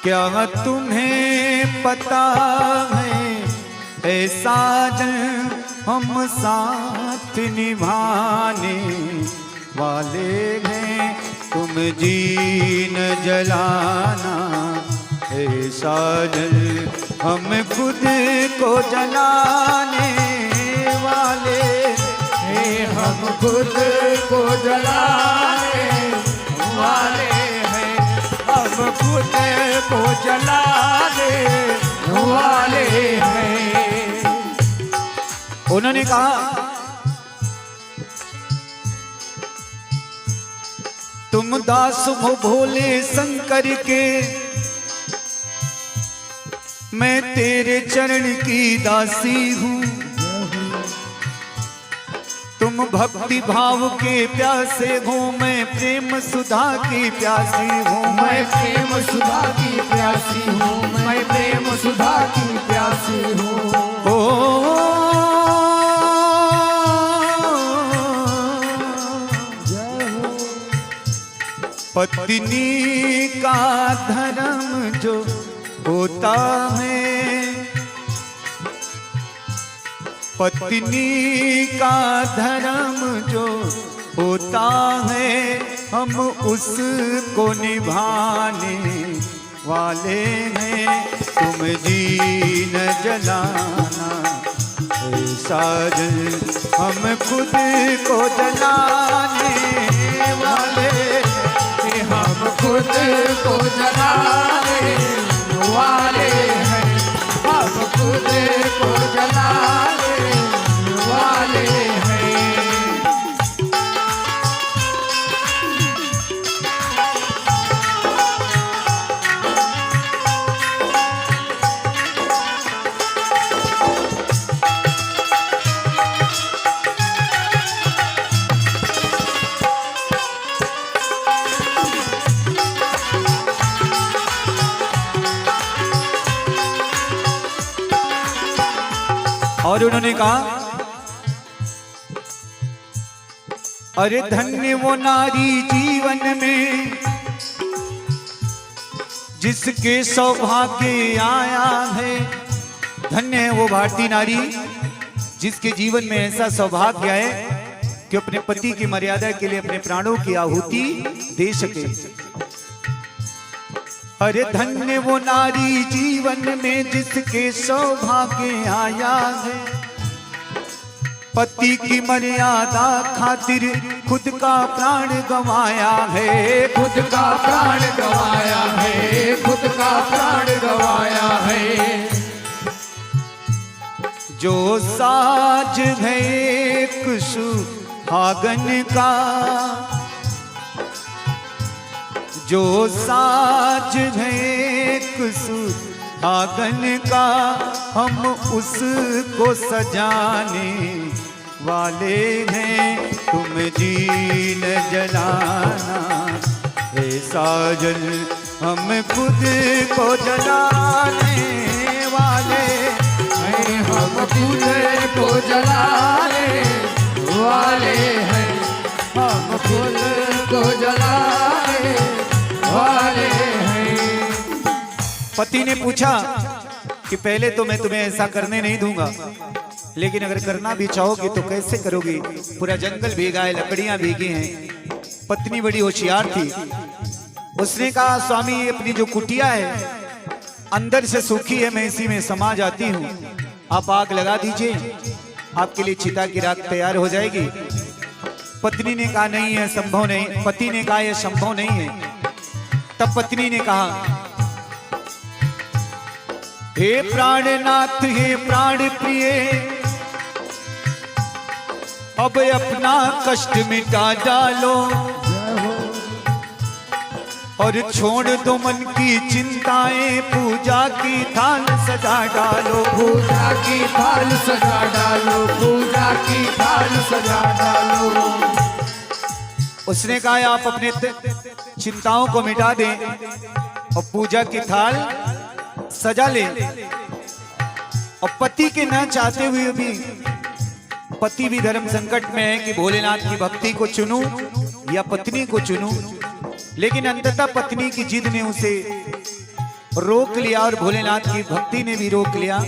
क्या तुम्हें पता है ऐसा जन हम साथ निभाने वाले हैं, तुम जी न जलाना ऐसा जल हम खुद को जलाने वाले हैं, हम खुद को जलाने वाले हैं, हम खुद को जलाने वाले हैं। उन्होंने कहा तुम दास हो भोले शंकर के, मैं तेरे चरण की दासी हूँ। तुम भक्ति भाव के प्यासे हो, मैं प्रेम सुधा की प्यासी हूँ। मैं प्रेम सुधा की प्यासी हूँ, मैं प्रेम सुधा की प्यासी हूँ। पत्नी का धर्म जो होता है, पत्नी का धर्म जो होता है, हम उसको निभाने वाले हैं, तुम जी न जलाना ऐसा जल हम खुद को जलाने वाले, हम खुद को जलाने वाले हैं, हम खुद को जलाने वाले हैं। और उन्होंने कहा अरे धन्य वो नारी जीवन में जिसके सौभाग्य आया है। धन्य है वो भारतीय नारी जिसके जीवन में ऐसा सौभाग्य है कि अपने पति की मर्यादा के लिए अपने प्राणों की आहुति दे सके। अरे धन्य वो नारी जीवन में जिसके सौभाग्य आया है, पति की मर्यादा खातिर खुद का प्राण गंवाया है, खुद का प्राण गंवाया है, खुद का प्राण गंवाया है। जो साज है एक सुहागन का, जो साज है एक सुहागन का, हम उसको सजाने वाले हैं, तुम जी न जलाना ऐसा जल हम खुद को जलाने वाले हैं, हम खुद को जलाने वाले हैं, हम खुद को जलाने वाले हैं। पति ने पूछा कि पहले तो मैं तुम्हें ऐसा करने नहीं दूंगा, लेकिन अगर करना भी चाहोगी तो कैसे करोगी? पूरा जंगल भीगा है, लकड़ियां भीगी हैं। पत्नी बड़ी होशियार थी, उसने कहा स्वामी अपनी जो कुटिया है अंदर से सूखी है, मैं इसी में समा जाती हूँ, आप आग लगा दीजिए, आपके लिए चिता की राख तैयार हो जाएगी। पत्नी ने कहा नहीं है, संभव नहीं। पति ने कहा यह संभव नहीं है। तब पत्नी ने कहा हे प्राणनाथ, हे प्राण प्रिय, अब अपना कष्ट मिटा डालो और छोड़ दो मन की चिंताएं, पूजा की थाल सजा डालो, पूजा की थाल सजा डालो, पूजा की थाल सजा डालो। उसने कहा आप अपने चिंताओं को मिटा दें और पूजा की थाल सजा ले। और पति के न चाहते हुए भी, पति भी धर्म संकट में है कि भोलेनाथ की भक्ति को चुनूं या पत्नी को चुनूं, लेकिन अंततः पत्नी की जिद ने उसे रोक लिया और भोलेनाथ की भक्ति ने भी रोक लिया।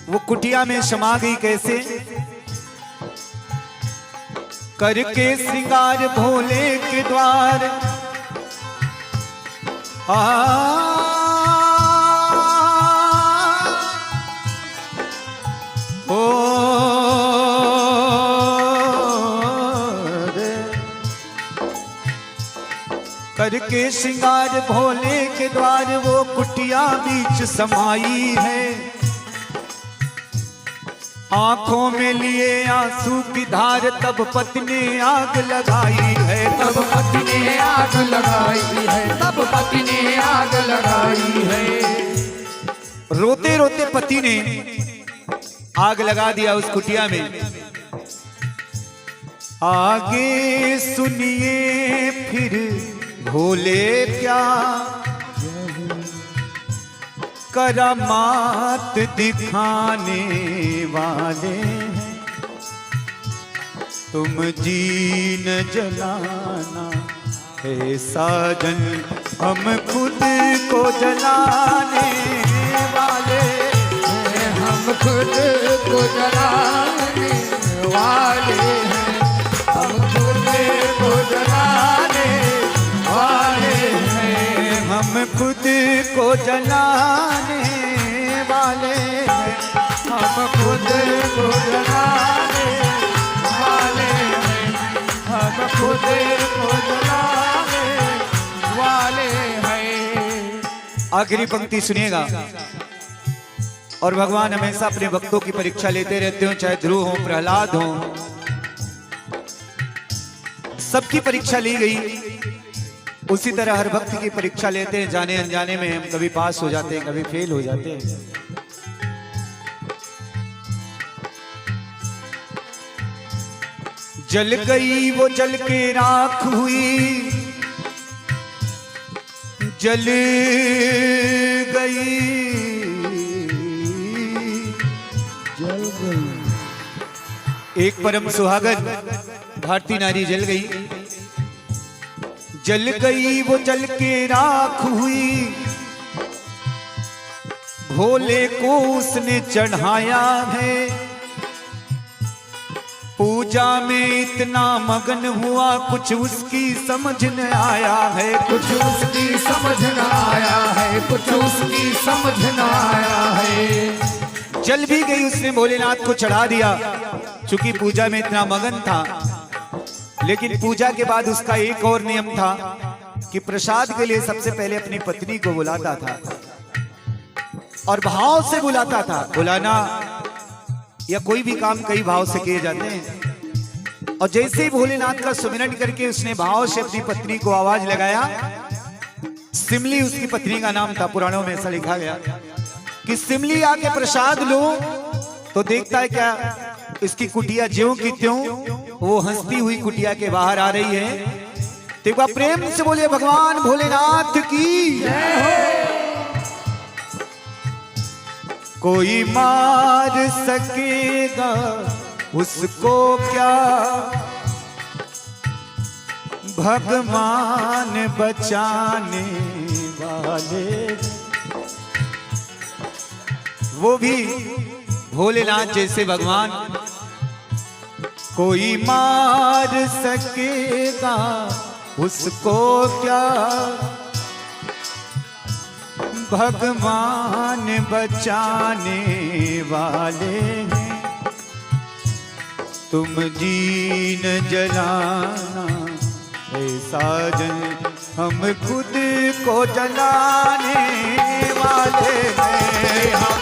वो कुटिया में समा गई कैसे? करके श्रृंगार भोले के द्वार करके श्रृंगार भोले के द्वार वो कुटिया बीच समाई है। आंखों में लिए आंसू की धार तब पति ने आग लगाई है। तब पति ने आग लगाई है। तब पति ने आग लगाई है। रोते रोते पति ने आग लगा दिया उस कुटिया में। आगे सुनिए फिर भोले क्या करामात दिखाने वाले हैं। तुम जीन जलाना है साजन हम खुद को जलाने वाले हैं। हम खुद को जलाने वाले हैं। हम खुद को जलाने वाले हैं। हम खुद को जलाने वाले हैं। हम खुद को जलाने वाले हैं। हम खुद को जलाने वाले हैं। आखिरी पंक्ति सुनिएगा। और भगवान हमेशा अपने भक्तों की परीक्षा लेते रहते हो, चाहे ध्रुव हो प्रहलाद हो, सबकी परीक्षा ली गई। उसी तरह हर भक्त की परीक्षा लेते हैं। जाने अनजाने में हम कभी पास हो जाते हैं, कभी फेल हो जाते हैं। जल गई वो जल के राख हुई, जल गई जल गई। एक परम सुहागन भारतीय नारी जल गई। जल गई वो जल के राख हुई, भोले को उसने चढ़ाया है। पूजा में इतना मगन हुआ कुछ उसकी समझ न आया है। कुछ उसकी समझ न आया है। कुछ उसकी समझ न आया है। जल भी गई, उसने भोलेनाथ को चढ़ा दिया चूंकि पूजा में इतना मगन था। लेकिन पूजा के बाद उसका एक और नियम था कि प्रसाद के लिए सबसे पहले अपनी पत्नी को बुलाता था और भाव से बुलाता था। बुलाना या कोई भी काम कई भाव से किए जाते हैं। और जैसे ही भोलेनाथ का सुमिरन करके उसने भाव से अपनी पत्नी को आवाज लगाया, सिमली उसकी पत्नी का नाम था। पुराणों में ऐसा लिखा गया कि सिमली आके प्रसाद लो, तो देखता है क्या इसकी कुटिया ज्यों की त्यों वो हंसती हुई कुटिया के बाहर आ रही है। तो एक बार प्रेम से बोलिए भगवान भोलेनाथ की जय हो। कोई मार सकेगा उसको क्या, भगवान बचाने वाले। वो भी भोलेनाथ जैसे भगवान। कोई मार सकेगा उसको क्या, भगवान बचाने वाले हैं। तुम जीन जलाना है साजन हम खुद को जलाने वाले हैं।